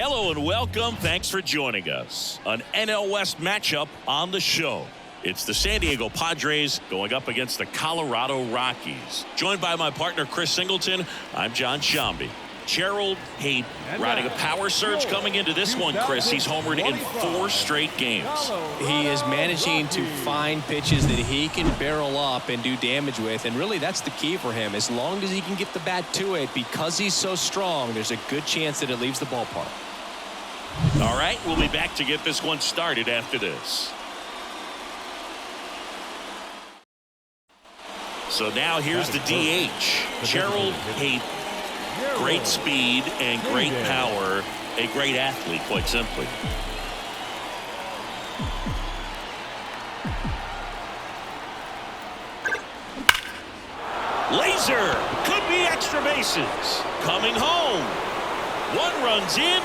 Hello and welcome. Thanks for joining us. An NL West matchup on the show. It's the San Diego Padres going up against the Colorado Rockies. Joined by my partner Chris Singleton, I'm John Shambi. Gerald Hayden riding a power surge coming into this one, Chris. He's homered in 4 straight games. He is managing to find pitches that he can barrel up and do damage with, and really that's the key for him. As long as he can get the bat to it, because he's so strong, there's a good chance that it leaves the ballpark. All right, we'll be back to get this one started after this. So now here's the DH, Gerald Hayden. Great speed and great power. A great athlete, quite simply. Laser. Could be extra bases. Coming home. 1 run's in.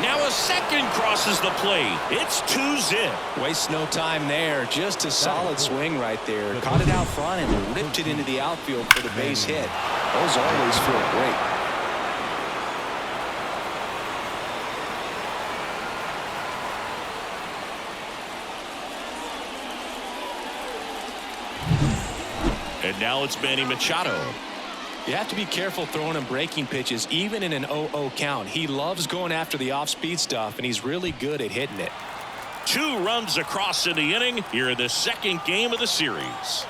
Now a second crosses the plate. It's 2-zip. Wastes no time there. Just a solid swing right there. Caught it out front and ripped it into the outfield for the base hit. Those always feel great. And now it's Manny Machado. You have to be careful throwing him breaking pitches, even in an 0-0 count. He loves going after the off-speed stuff, and he's really good at hitting it. 2 runs across in the inning here in the second game of the series.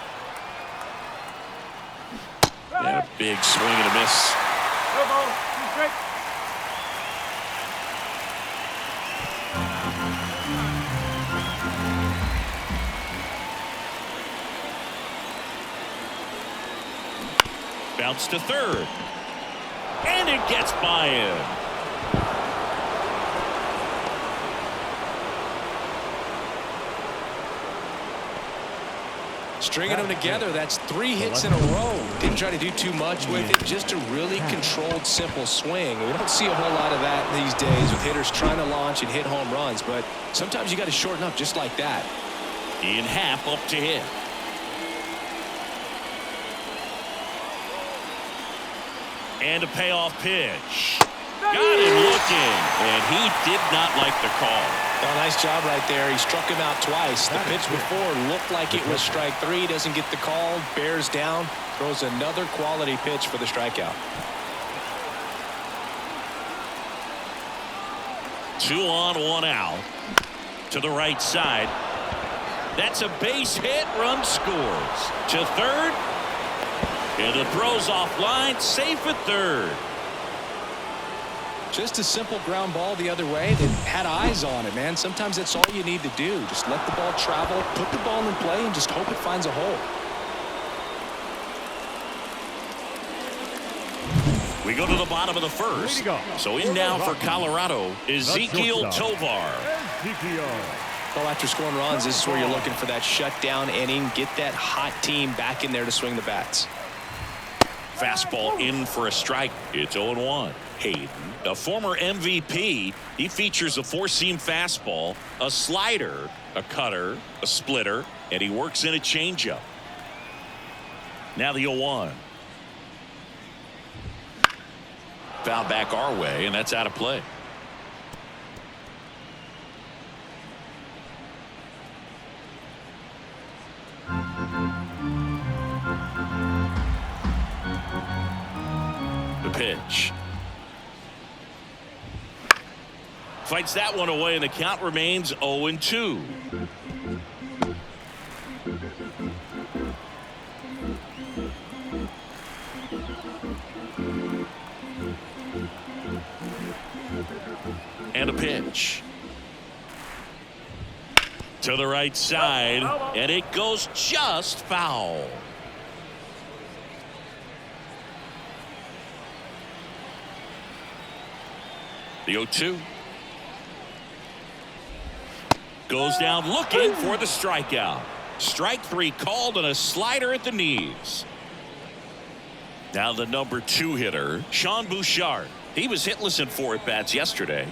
And a big swing and a miss. Bounce to third. And it gets by him. Stringing them together, that's 3 hits in a row. Didn't try to do too much with it, just a really controlled, simple swing. We don't see a whole lot of that these days with hitters trying to launch and hit home runs, but sometimes you got to shorten up just like that. In half up to hit. And a payoff pitch. Got him looking, and he did not like the call. Well, nice job right there. He struck him out twice. The pitch before looked like it was strike 3. Doesn't get the call. Bears down. Throws another quality pitch for the strikeout. 2 on, 1 out. To the right side. That's a base hit. Run scores. To third. And the throw's offline. Safe at third. Just a simple ground ball the other way that had eyes on it, man. Sometimes that's all you need to do. Just let the ball travel, put the ball in play, and just hope it finds a hole. We go to the bottom of the first. So in now for Colorado, Ezequiel Tovar. Well, after scoring runs, this is where you're looking for that shutdown inning. Get that hot team back in there to swing the bats. Fastball in for a strike. It's 0-1. Hayden, a former MVP, he features a 4-seam fastball, a slider, a cutter, a splitter, and he works in a changeup. Now the 0-1. Foul back our way, and that's out of play. The pitch. Fights that one away, and the count remains 0-2. And a pitch. To the right side, and it goes just foul. The 0-2. Goes down looking for the strikeout. Strike 3 called and a slider at the knees. Now the number 2 hitter, Sean Bouchard. He was hitless in 4 at-bats yesterday.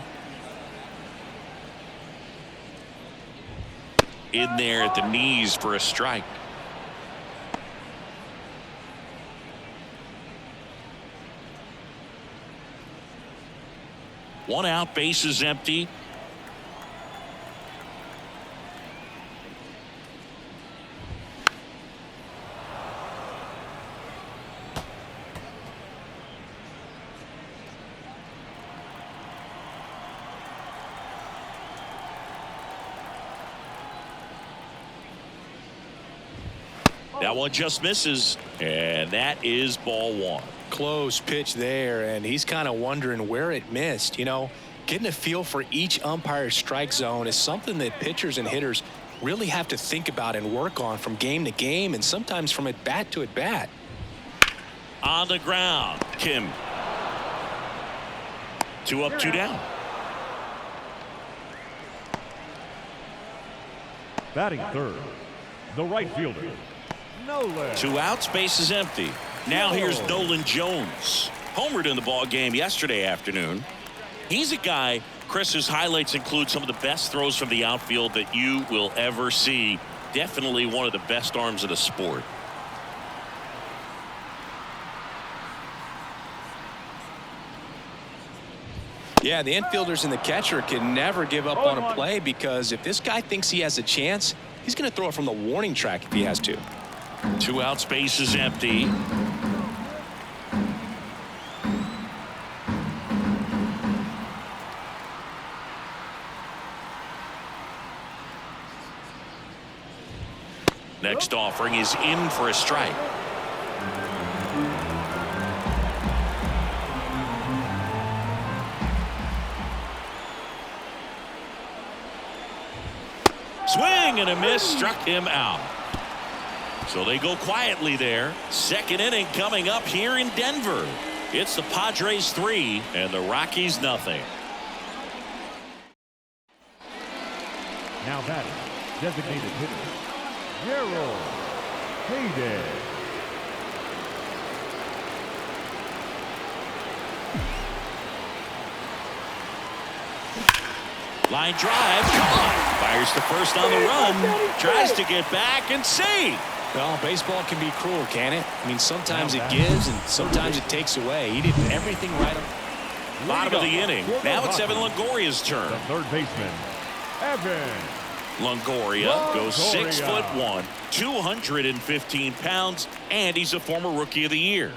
In there at the knees for a strike. One out, bases empty. That one just misses, and that is ball one. Close pitch there, and he's kind of wondering where it missed. You know, getting a feel for each umpire's strike zone is something that pitchers and hitters really have to think about and work on from game to game, and sometimes from at bat to at bat. On the ground, Kim. 2 up, 2 down. Batting third, the right fielder. 2 outs, base is empty. Now here's Nolan Jones. Homered in the ball game yesterday afternoon. He's a guy, Chris, whose highlights include some of the best throws from the outfield that you will ever see. Definitely one of the best arms of the sport. Yeah, the infielders and the catcher can never give up on a play, because if this guy thinks he has a chance, he's going to throw it from the warning track if he has to. 2 outs, base is empty. Next offering is in for a strike. Swing and a miss, struck him out. So they go quietly there. Second inning coming up here in Denver. It's the Padres 3 and the Rockies nothing. Now batting, designated hitter, Gerald Hayden. Line drive, caught. Fires to first on the run. Tries to get back and save. Well, baseball can be cruel, can it? I mean, sometimes it gives and sometimes it takes away. He did everything right. Bottom of the inning. Now it's Evan Longoria's turn. The third baseman, Evan Longoria goes Longoria. 6'1", 215 pounds, and he's a former Rookie of the Year.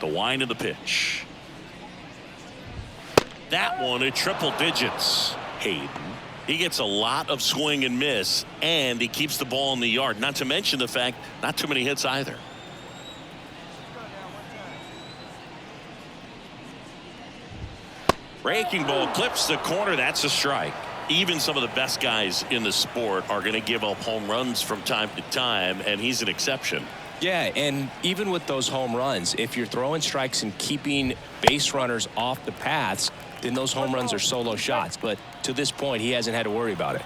The wind of the pitch. That one at triple digits. Hayden. He gets a lot of swing and miss, and he keeps the ball in the yard. Not to mention the fact, not too many hits either. Breaking ball clips the corner. That's a strike. Even some of the best guys in the sport are going to give up home runs from time to time, and he's an exception. Yeah, and even with those home runs, if you're throwing strikes and keeping base runners off the paths, then those home runs are solo shots. But to this point, he hasn't had to worry about it.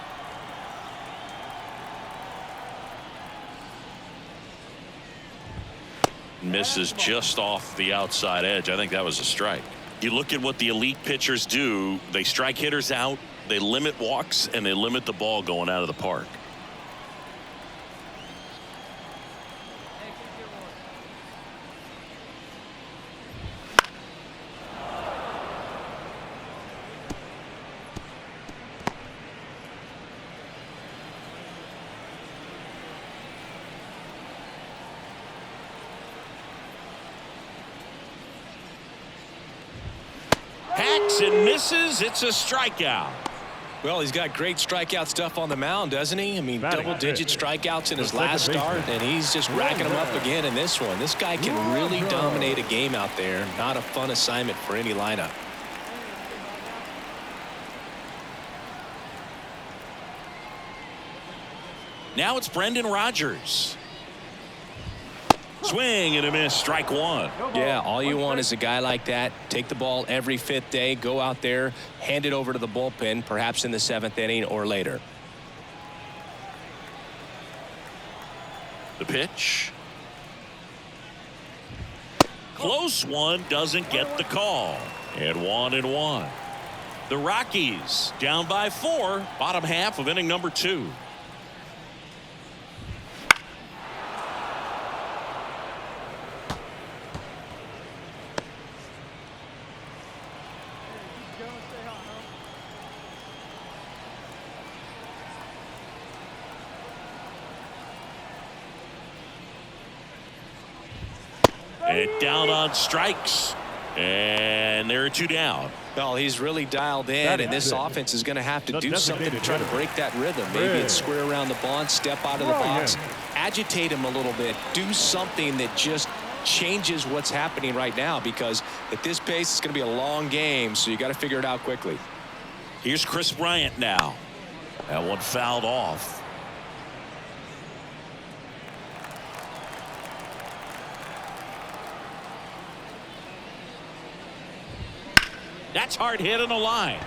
Misses just off the outside edge. I think that was a strike. You look at what the elite pitchers do. They strike hitters out, they limit walks, and they limit the ball going out of the park. Hacks and misses. It's a strikeout. Well, he's got great strikeout stuff on the mound, doesn't he? I mean, double-digit strikeouts in his last start, and he's just racking them up again in this one. This guy can really dominate a game out there. Not a fun assignment for any lineup. Now it's Brendan Rodgers. Swing and a miss, strike one. Yeah, all you want is a guy like that. Take the ball every fifth day, go out there, hand it over to the bullpen, perhaps in the seventh inning or later. The pitch. Close one, doesn't get the call. And 1-1. The Rockies down by 4, bottom half of inning number 2. And down on strikes. And there are 2 down. Well, he's really dialed in, and this offense is going to have to do something to try to break that rhythm. Maybe it's square around the bunt, step out of the box, agitate him a little bit, do something that just changes what's happening right now, because at this pace it's going to be a long game, so you got to figure it out quickly. Here's Chris Bryant now. That one fouled off. That's hard hit on the line.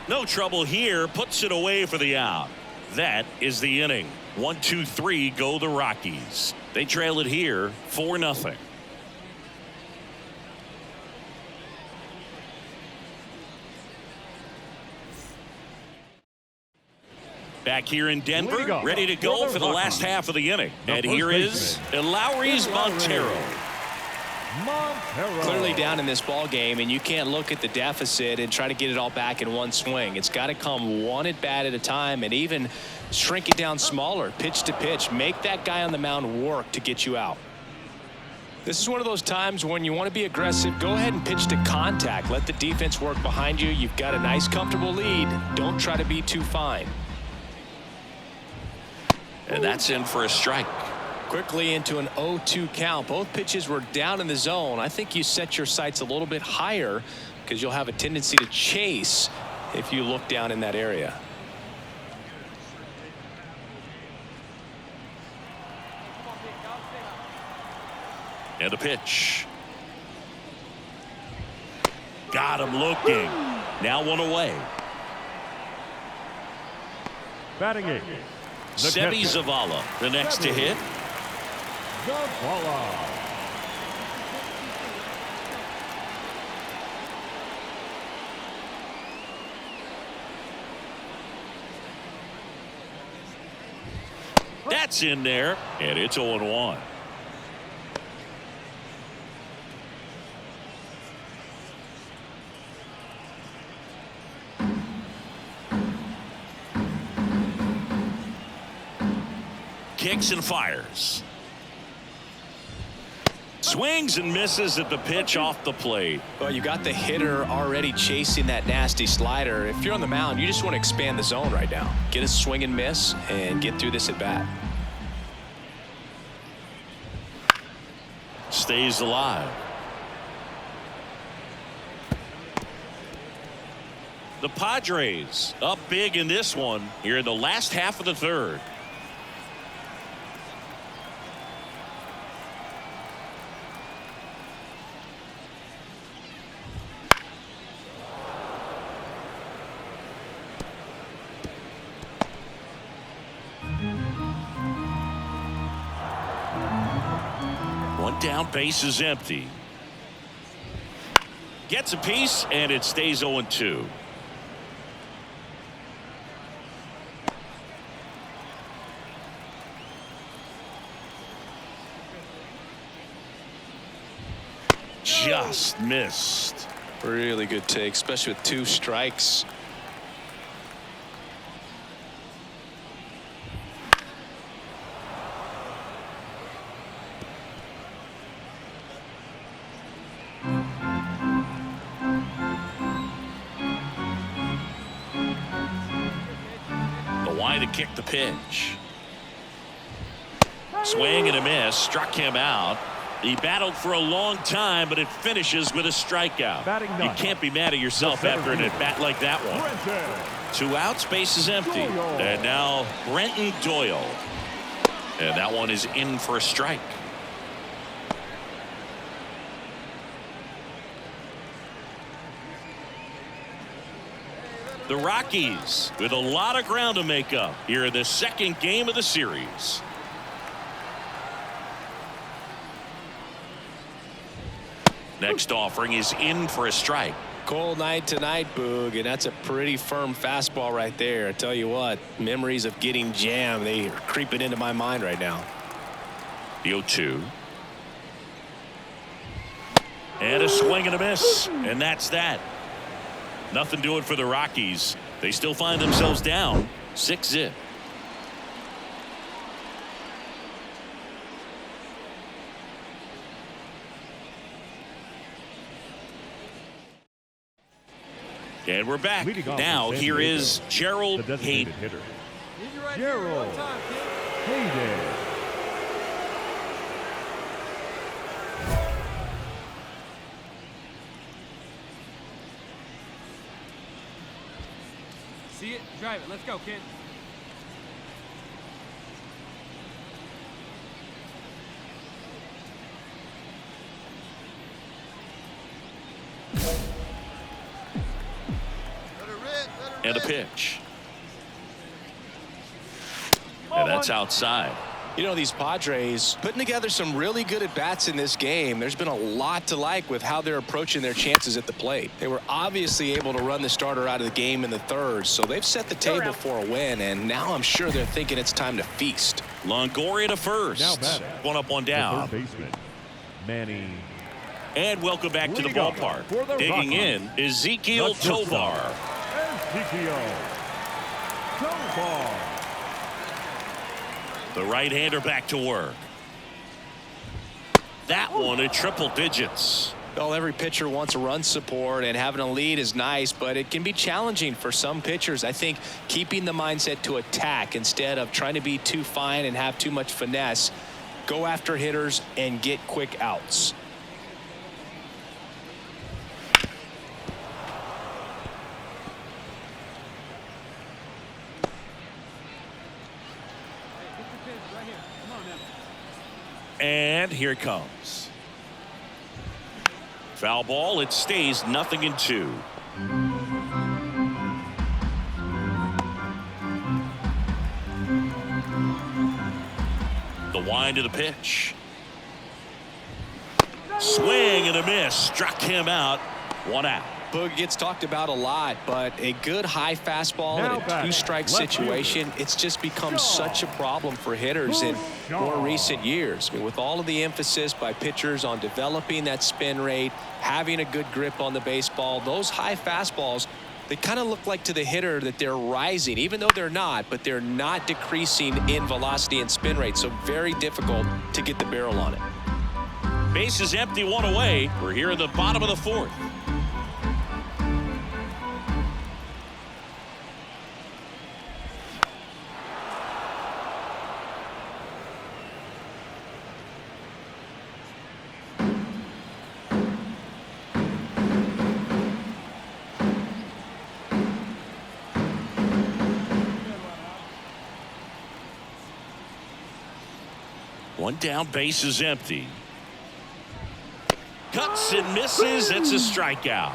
No trouble here. Puts it away for the out. That is the inning. 1-2-3 go the Rockies. They trail it here 4-0. Back here in Denver, ready to go for the last half of the inning. And here is Lowry's Montero. Clearly down in this ball game, and you can't look at the deficit and try to get it all back in one swing. It's got to come one at bat at a time, and even shrink it down smaller, pitch to pitch. Make that guy on the mound work to get you out. This is one of those times when you want to be aggressive. Go ahead and pitch to contact. Let the defense work behind you. You've got a nice, comfortable lead. Don't try to be too fine. And that's in for a strike. Quickly into an 0-2 count. Both pitches were down in the zone. I think you set your sights a little bit higher because you'll have a tendency to chase if you look down in that area. And the pitch. Got him looking. Now one away. Batting 8. Sebi Zavala, the next to hit. That's in there, and it's 0-1. Kicks and fires. Swings and misses at the pitch off the plate. Well, you got the hitter already chasing that nasty slider. If you're on the mound, you just want to expand the zone right now. Get a swing and miss and get through this at bat. Stays alive. The Padres up big in this one here in the last half of the third. One down, base is empty. Gets a piece, and it stays 0-2. Just missed. Really good take, especially with 2 strikes. To kick the pitch. Swing and a miss. Struck him out. He battled for a long time, but it finishes with a strikeout. You can't be mad at yourself after an at-bat like that one. 2 outs, base is empty. And now Brenton Doyle. And that one is in for a strike. The Rockies with a lot of ground to make up here in the second game of the series. Next offering is in for a strike. Cold night tonight, Boog, and that's a pretty firm fastball right there. I tell you what, memories of getting jammed, they are creeping into my mind right now. The 0-2. And a swing and a miss, and that's that. Nothing doing for the Rockies. They still find themselves down 6-0. And we're back. Leading off Now for San here Diego, is Gerald the designated Hayden. hitter, Gerald Hayden. See it? Drive it. Let's go, kid. And a pitch. And that's outside. You know, these Padres putting together some really good at-bats in this game. There's been a lot to like with how they're approaching their chances at the plate. They were obviously able to run the starter out of the game in the third, so they've set the table for a win, and now I'm sure they're thinking it's time to feast. Longoria to first. Now batting, One up, one the down. third baseman, Manny. And welcome back to the Leading off ballpark. for the Digging Rockies, in, Ezekiel the shortstop, Tovar. Ezekiel Tovar. The right-hander back to work. That one at triple digits. Well, every pitcher wants a run support, and having a lead is nice, but it can be challenging for some pitchers. I think keeping the mindset to attack instead of trying to be too fine and have too much finesse, go after hitters and get quick outs. And here it comes. Foul ball. It stays 0-2. The wind of the pitch. Swing and a miss. Struck him out. One out. Boog gets talked about a lot, but a good high fastball Now in a batting, two-strike left situation, it's just become such a problem for hitters in more recent years. I mean, with all of the emphasis by pitchers on developing that spin rate, having a good grip on the baseball, those high fastballs, they kind of look like to the hitter that they're rising, even though they're not, but they're not decreasing in velocity and spin rate, so very difficult to get the barrel on it. Base is empty, one away. We're here in the bottom of the fourth. One down, base is empty. Cuts and misses. It's a strikeout.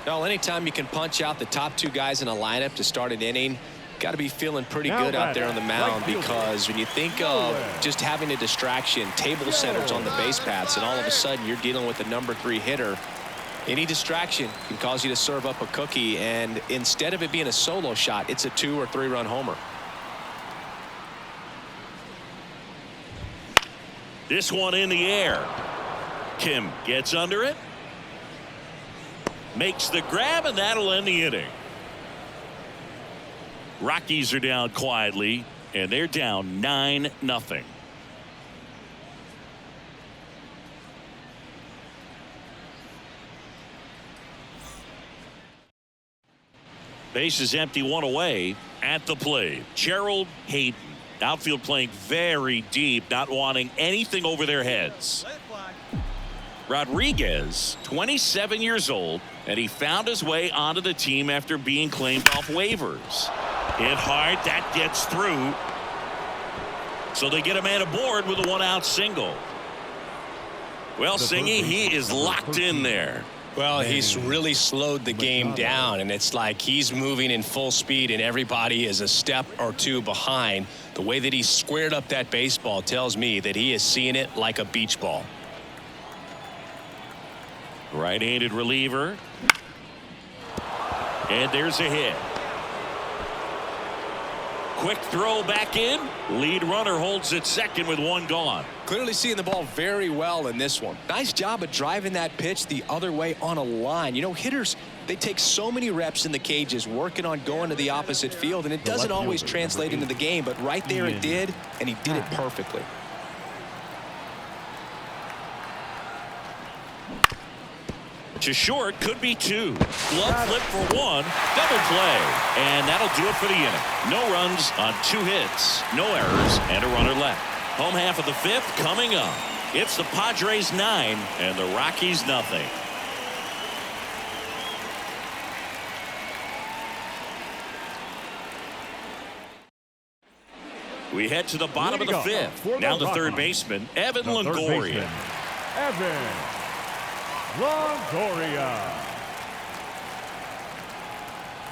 Well, anytime you can punch out the top two guys in a lineup to start an inning, got to be feeling pretty good out there on the mound, because when you think of just having a distraction, table centers on the base paths, and all of a sudden you're dealing with a #3 hitter, any distraction can cause you to serve up a cookie, and instead of it being a solo shot, it's a 2- or 3-run homer. This one in the air. Kim gets under it. Makes the grab, and that'll end the inning. Rockies are down quietly, and they're down 9-0. Base is empty, one away. At the plate, Gerald Hayden. Outfield playing very deep, not wanting anything over their heads. Rodriguez, 27 years old, and he found his way onto the team after being claimed off waivers. Hit hard, that gets through. So they get a man aboard with a one-out single. Well, Singy, he is locked in there. Well, he's really slowed the game down, and it's like he's moving in full speed and everybody is a step or two behind. The way that he squared up that baseball tells me that he is seeing it like a beach ball. Right-handed reliever. And there's a hit. Quick throw back in. Lead runner holds at second with one gone. Clearly seeing the ball very well in this one. Nice job of driving that pitch the other way on a line. You know, hitters, they take so many reps in the cages working on going to the opposite field, and it doesn't always translate into the game, but right there it did, and he did it perfectly. To short, could be 2. Glove flip for 1. Double play. And that'll do it for the inning. No runs on 2 hits. No errors and a runner left. Home half of the 5th coming up. It's the Padres 9 and the Rockies nothing. We head to the bottom of the 5th. Now the third baseman, Evan Longoria. Evan Longoria.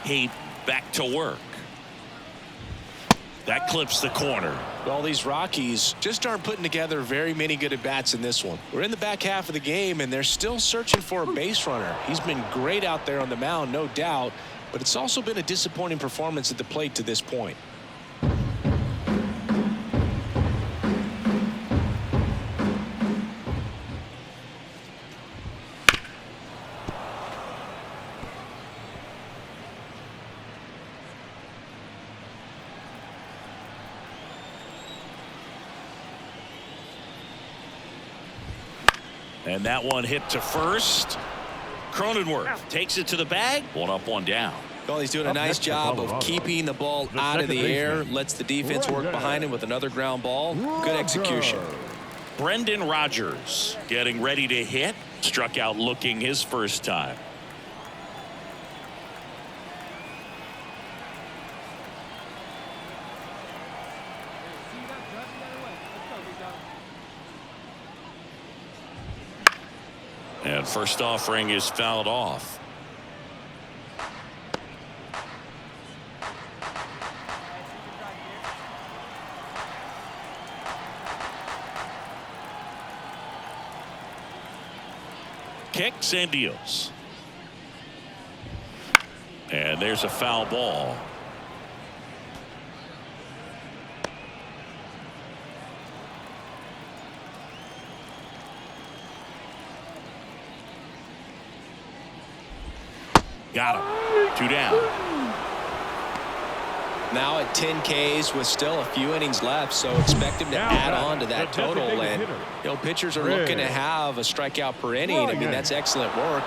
He back to work. That clips the corner. Well, these Rockies just aren't putting together very many good at-bats in this one. We're in the back half of the game, and they're still searching for a base runner. He's been great out there on the mound, no doubt, but it's also been a disappointing performance at the plate to this point. And that one hit to first. Cronenworth takes it to the bag. 1 up, 1 down. Well, he's doing a nice job of keeping the ball out of the air. Lets the defense work behind him with another ground ball. Good execution. Brendan Rodgers getting ready to hit. Struck out looking his first time. And first offering is fouled off. Kicks and deals. And there's a foul ball. Got him. 2 down. Now at 10 Ks with still a few innings left, so expect him to add on to that total. And you know, pitchers are looking to have a strikeout per inning. I mean, that's excellent work.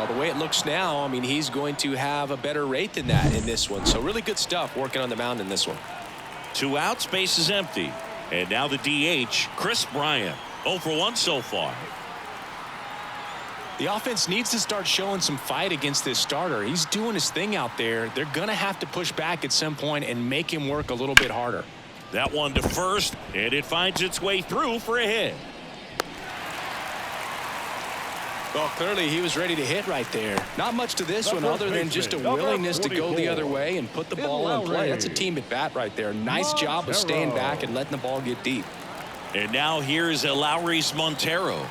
The way it looks now, I mean, he's going to have a better rate than that in this one. So really good stuff working on the mound in this one. 2 outs, base is empty. And now the DH, Chris Bryant. 0 for 1 so far. The offense needs to start showing some fight against this starter. He's doing his thing out there. They're going to have to push back at some point and make him work a little bit harder. That one to first, and it finds its way through for a hit. Well, clearly he was ready to hit right there. Not much to this one other than just a willingness to go the other way and put the ball in play. That's a team at bat right there. Nice job of staying back and letting the ball get deep. And now here's Lowry's Montero.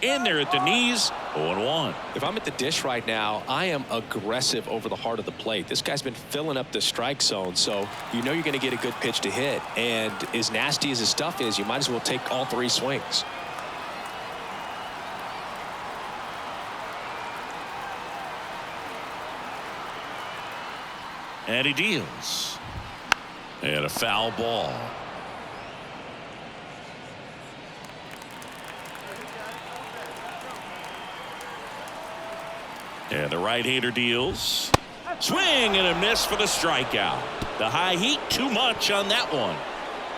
In there at the knees. 0-1. If I'm at the dish right now, I am aggressive over the heart of the plate. This guy's been filling up the strike zone, so you know you're going to get a good pitch to hit. And as nasty as his stuff is, you might as well take all 3 swings. And he deals. And a foul ball. And the right-hander deals. Swing and a miss for the strikeout. The high heat, too much on that one.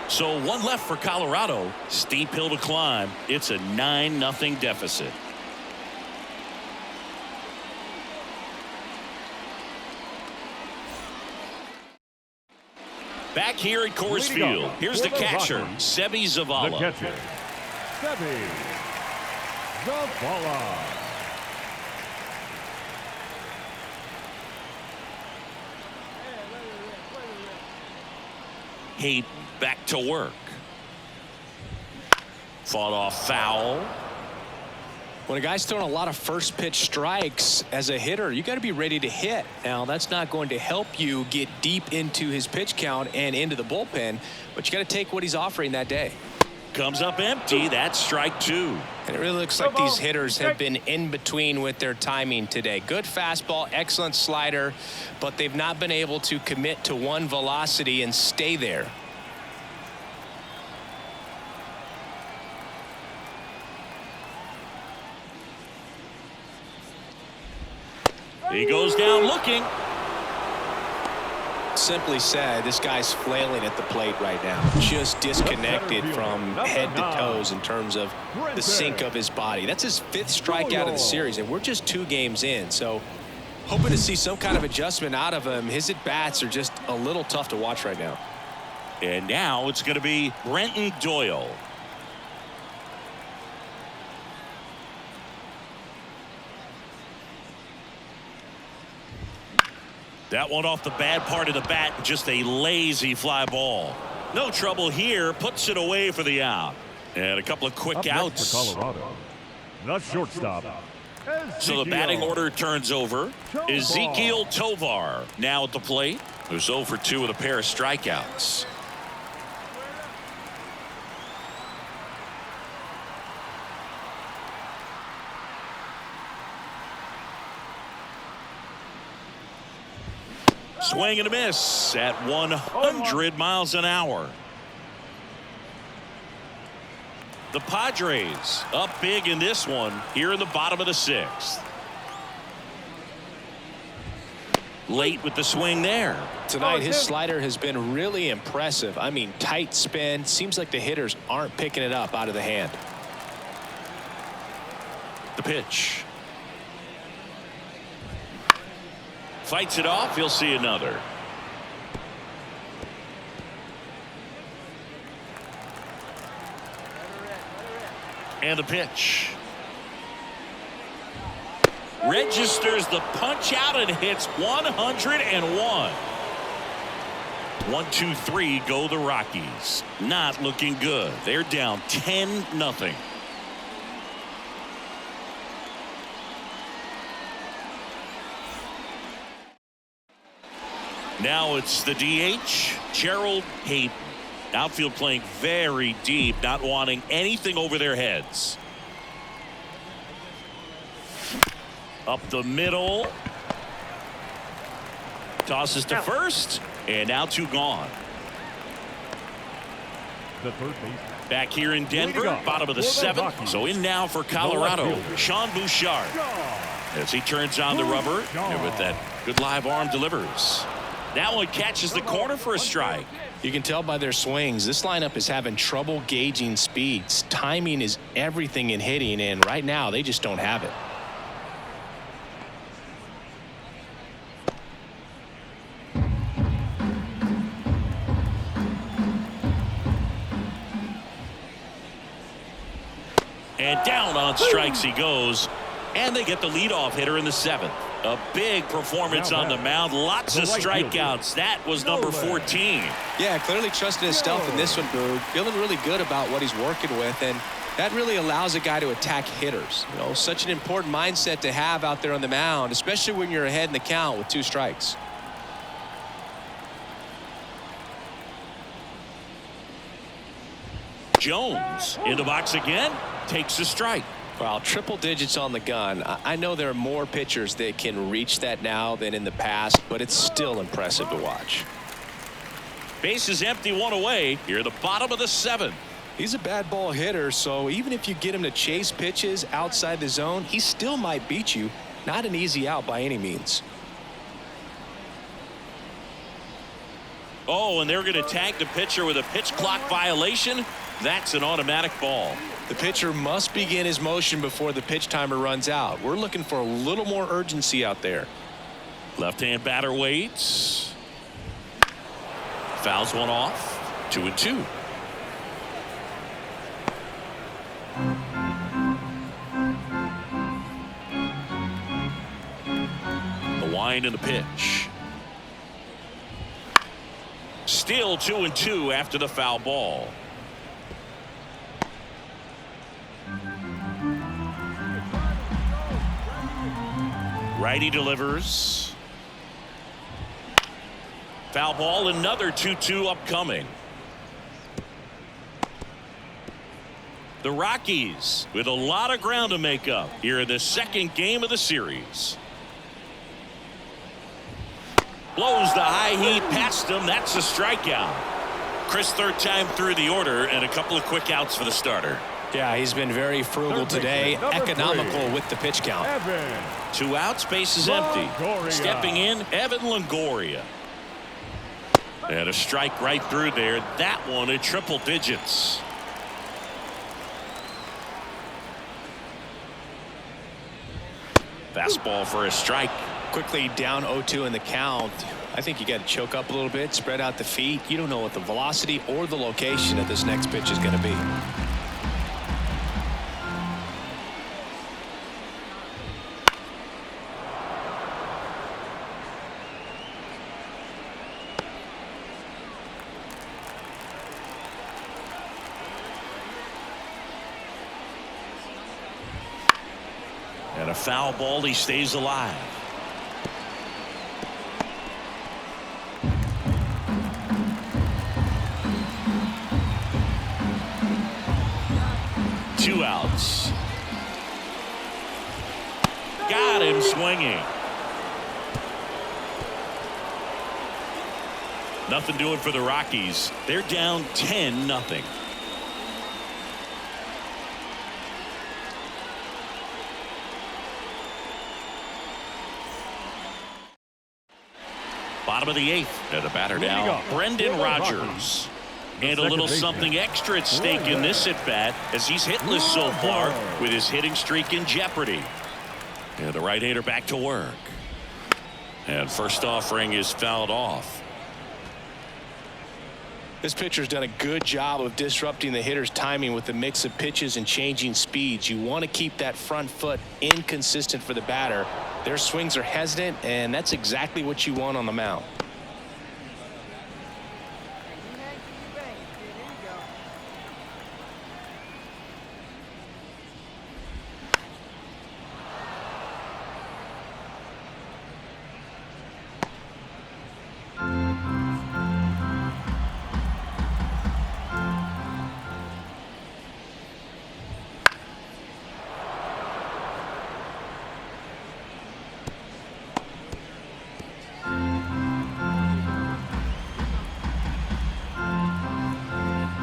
So 1 left for Colorado. Steep hill to climb. It's a 9-0 deficit. Back here at Coors Field, here's the catcher, Seby Zavala. The catcher, Seby Zavala. He back to work. Fought off foul. When a guy's throwing a lot of first pitch strikes as a hitter, you got to be ready to hit. Now, that's not going to help you get deep into his pitch count and into the bullpen, but you got to take what he's offering that day. Comes up empty. That's strike 2. And it really looks like these hitters have been in between with their timing today. Good fastball, excellent slider, but they've not been able to commit to one velocity and stay there. He goes down looking. Simply said, this guy's flailing at the plate right now. Just disconnected from head to toes in terms of the sink of his body. That's his 5th strikeout of the series, and we're just 2 games in. So hoping to see some kind of adjustment out of him. His at-bats are just a little tough to watch right now. And now it's going to be Brenton Doyle. That one off the bad part of the bat, just a lazy fly ball. No trouble here, puts it away for the out. And a couple of quick outs. For Colorado, the shortstop. So the batting order turns over. Ezekiel Tovar now at the plate. Who's 0 for 2 with a pair of strikeouts. Swing and a miss at 100 miles an hour. The Padres up big in this one here in the bottom of the 6th. Late with the swing there. Tonight his slider has been really impressive. I mean, tight spin. Seems like the hitters aren't picking it up out of the hand. The pitch. Fights it off. He'll see another. And the pitch. Registers the punch out and hits 101. 1, 2, 3 go the Rockies. Not looking good. They're down 10-0. Now it's the DH, Gerald Hayden. Outfield playing very deep, not wanting anything over their heads. Up the middle. Tosses to first, and now 2 gone. The third baseman. Back here in Denver, bottom of the 7th. So in now for Colorado, Sean Bouchard. As he turns on the rubber, and with that good live arm delivers. That one catches the corner for a strike. You can tell by their swings, this lineup is having trouble gauging speeds. Timing is everything in hitting, and right now they just don't have it. And down on strikes he goes. And they get the leadoff hitter in the 7th. A big performance on the mound. Lots of strikeouts. That was number 14. Yeah, clearly trusting his stealth in this one, Boog. Feeling really good about what he's working with, and that really allows a guy to attack hitters. You know, such an important mindset to have out there on the mound, especially when you're ahead in the count with 2 strikes. Jones in the box again. Takes a strike. Well, triple digits on the gun. I know there are more pitchers that can reach that now than in the past, but it's still impressive to watch. Base is empty, 1 away. Here at the bottom of the 7th. He's a bad ball hitter, so even if you get him to chase pitches outside the zone, he still might beat you. Not an easy out by any means. Oh, and they're going to tag the pitcher with a pitch clock violation. That's an automatic ball. The pitcher must begin his motion before the pitch timer runs out. We're looking for a little more urgency out there. Left-hand batter waits. Fouls one off. 2-2. The wind and the pitch. Still 2-2 after the foul ball. Righty delivers. Foul ball, another 2-2 upcoming. The Rockies with a lot of ground to make up here in the 2nd game of the series. Blows the high heat past him. That's a strikeout. Chris, 3rd time through the order, and a couple of quick outs for the starter. Yeah, he's been very frugal today, economical with the pitch count. 2 outs, base is empty. Longoria. Stepping in, Evan Longoria. And a strike right through there. That one at triple digits. Fastball for a strike. Quickly down 0-2 in the count. I think you got to choke up a little bit, spread out the feet. You don't know what the velocity or the location of this next pitch is going to be. And a foul ball, he stays alive. Two outs. Got him swinging. Nothing doing for the Rockies. They're down 10-0. Bottom of the 8th. And a batter now, Brendan Rodgers. And a little something extra at stake in this at-bat as he's hitless so far with his hitting streak in jeopardy. And the right-hander back to work. And first offering is fouled off. This pitcher's done a good job of disrupting the hitter's timing with the mix of pitches and changing speeds. You want to keep that front foot inconsistent for the batter. Their swings are hesitant, and that's exactly what you want on the mound.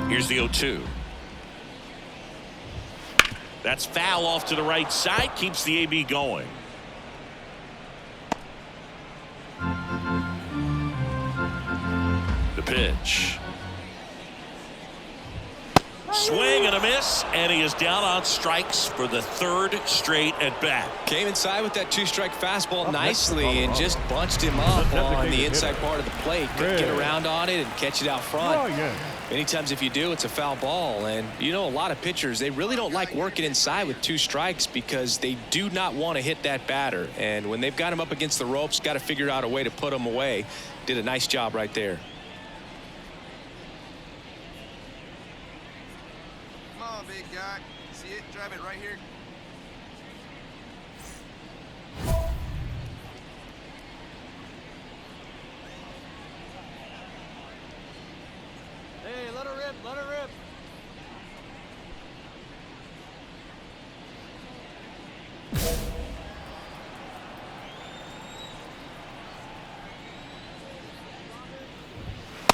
Here's the 0-2. That's foul off to the right side. Keeps the AB going. The pitch. Swing and a miss, and he is down on strikes for the 3rd straight at bat. Came inside with that 2-strike fastball nicely and just bunched him up on the inside part of the plate. Couldn't get around on it and catch it out front. Many times if you do, it's a foul ball. And you know, a lot of pitchers, they really don't like working inside with 2 strikes because they do not want to hit that batter. And when they've got him up against the ropes, got to figure out a way to put him away. Did a nice job right there. Come on, big guy. See it? Drive it right here. Hey, let her rip, let her rip.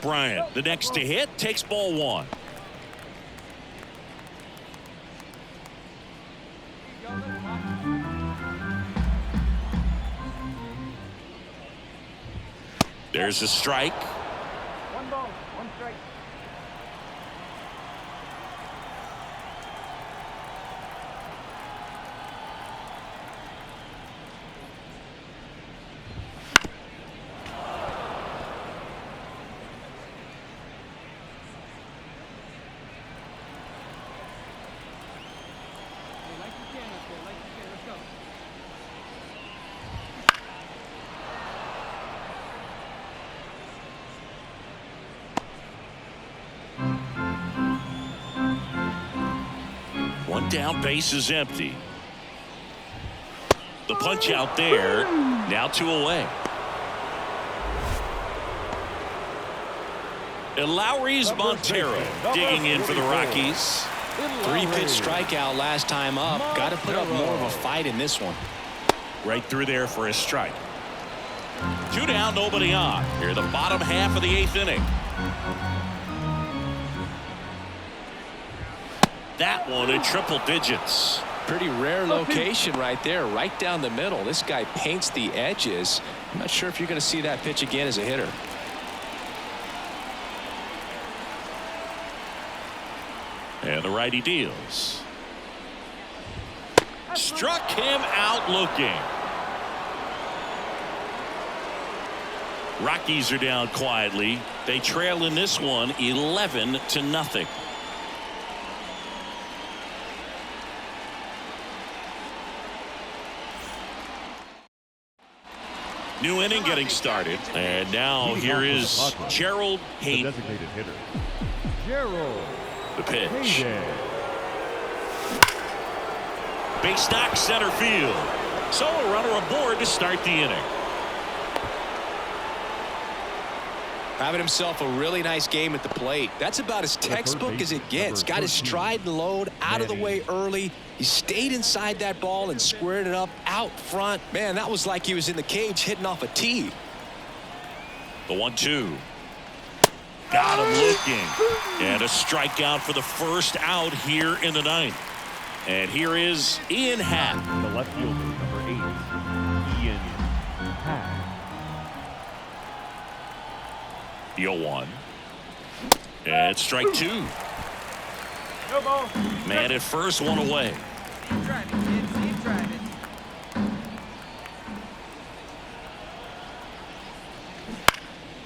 Bryant, the next to hit, takes ball 1. There's a strike. 1 ball, 1 strike. Like you can up there, like you can. Let's go. One down, base is empty. The punch out there. Now 2 away. And Lowry's Montero digging in for the Rockies. 3-pitch strikeout last time up. Got to put up more of a fight in this one. Right through there for a strike. 2 down, nobody on. Here, the bottom half of the 8th inning. that one in triple digits. Pretty rare location right there, right down the middle. This guy paints the edges. I'm not sure if you're going to see that pitch again as a hitter. And the righty deals. Struck him out looking. Rockies are down quietly. They trail in this one 11-0. New inning getting started. And now here is Gerald The Hayden. designated hitter, Gerald The pitch. Hayden. Base knock center field. So a runner aboard to start the inning. Having himself a really nice game at the plate. That's about as textbook as it gets. Got his stride and load out of the way early. He stayed inside that ball and squared it up out front. Man, that was like he was in the cage hitting off a tee. The 1-2. Got him looking. And a strikeout for the first out here in the ninth. And here is Ian Happ. The left fielder, number 8, Ian Happ. 0-1. And strike 2. No ball. Man at first, one away. Keep driving, kids. Keep driving.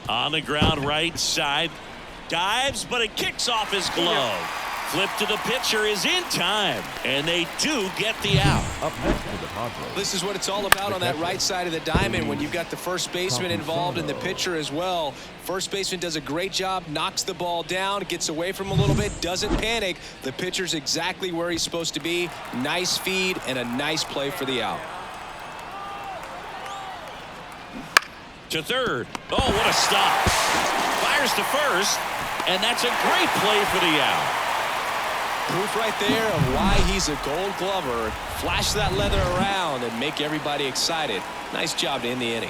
On the ground right side. Dives, but it kicks off his glove. Flip to the pitcher is in time. And they do get the out. Up next for the Padres. This is what it's all about on that right side of the diamond when you've got the first baseman involved and the pitcher as well. First baseman does a great job, knocks the ball down, gets away from him a little bit, doesn't panic. The pitcher's exactly where he's supposed to be. Nice feed and a nice play for the out. To third. Oh, what a stop. Fires to first. And that's a great play for the out. Proof right there of why he's a Gold Glover. Flash that leather around and make everybody excited. Nice job to end the inning.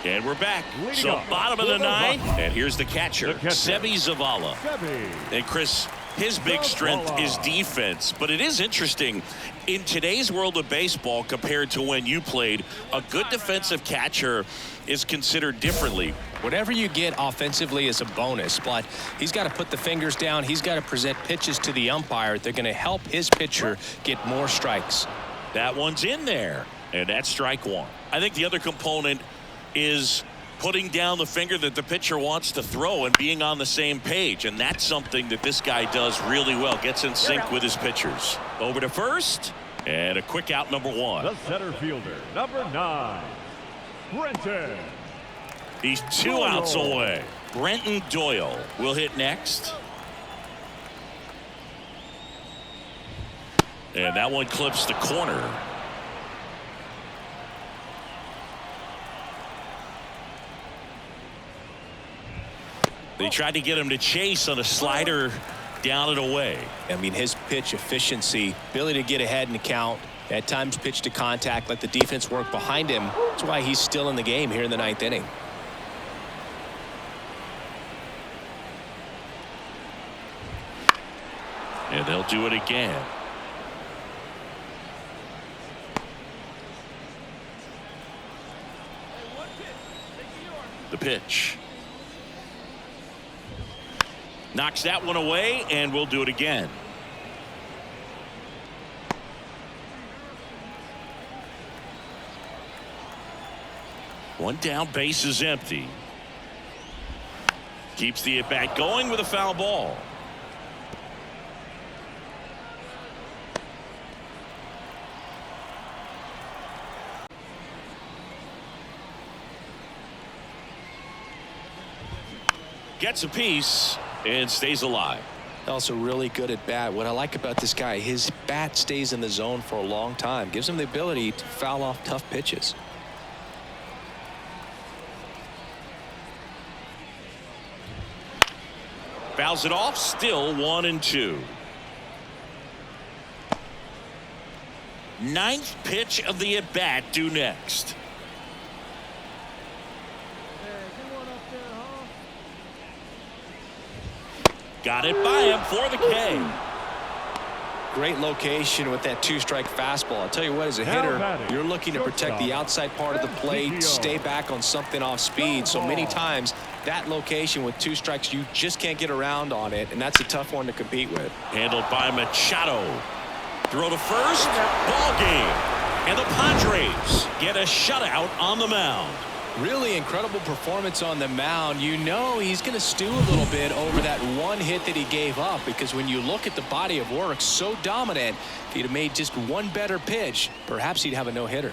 And we're back. Leading So off bottom of the with the ninth. Rockies. And here's the catcher, Sebi Zavala. Sebi. And Chris, his big strength is defense. But it is interesting. In today's world of baseball, compared to when you played, a good defensive catcher is considered differently. Whatever you get offensively is a bonus, but he's got to put the fingers down. He's got to present pitches to the umpire. They're going to help his pitcher get more strikes. That one's in there. And that's strike 1. I think the other component is putting down the finger that the pitcher wants to throw and being on the same page. And that's something that this guy does really well. Gets in sync with his pitchers. Over to first. And a quick out, number 1. The center fielder, number 9, Brenton. He's 2 outs away. Brenton Doyle will hit next. And that one clips the corner. They tried to get him to chase on a slider down and away. I mean, his pitch efficiency, ability to get ahead in the count, at times pitch to contact, let the defense work behind him. That's why he's still in the game here in the ninth inning. And they'll do it again. The pitch. Knocks that one away, and we'll do it again. One down, base is empty. Keeps the at-bat going with a foul ball. Gets a piece and stays alive. Also really good at bat. What I like about this guy, his bat stays in the zone for a long time. Gives him the ability to foul off tough pitches. Fouls it off, still 1-2. Ninth pitch of the at-bat due next. Get one up there. Got it by him for the K. Great location with that two-strike fastball. I'll tell you what, as a hitter, you're looking to protect the outside part of the plate, stay back on something off speed. So many times, that location with 2 strikes, you just can't get around on it, and that's a tough one to compete with. Handled by Machado. Throw to first. Ball game. And the Padres get a shutout on the mound. Really incredible performance on the mound. You know he's going to stew a little bit over that one hit that he gave up, because when you look at the body of work, so dominant, if he'd have made just one better pitch, perhaps he'd have a no-hitter.